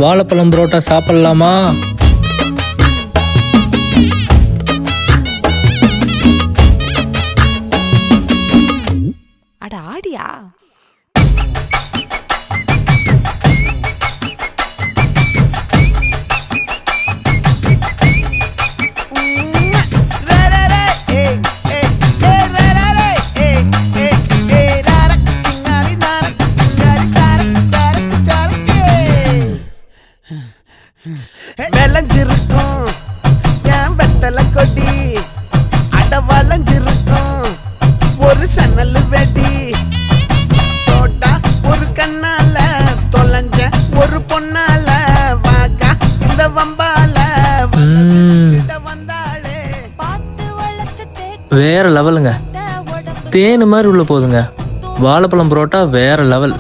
வாழைப்பழம் புரோட்டா சாப்பிடலாமா? அட ஆடியா? விளைஞ்சிருக்கும் என் வெத்தலை கொடி, அட வளைஞ்சிருக்கும் ஒரு சன்னல் வெடி, தோட்டா ஒரு கண்ணால தொலைஞ்ச ஒரு பொண்ணால வாக்கா இந்த வம்பால வந்தாளே. வேற லெவலுங்க. தேனு மாதிரி உள்ள போகுதுங்க. வாழைப்பழம் புரோட்டா வேற லெவல்.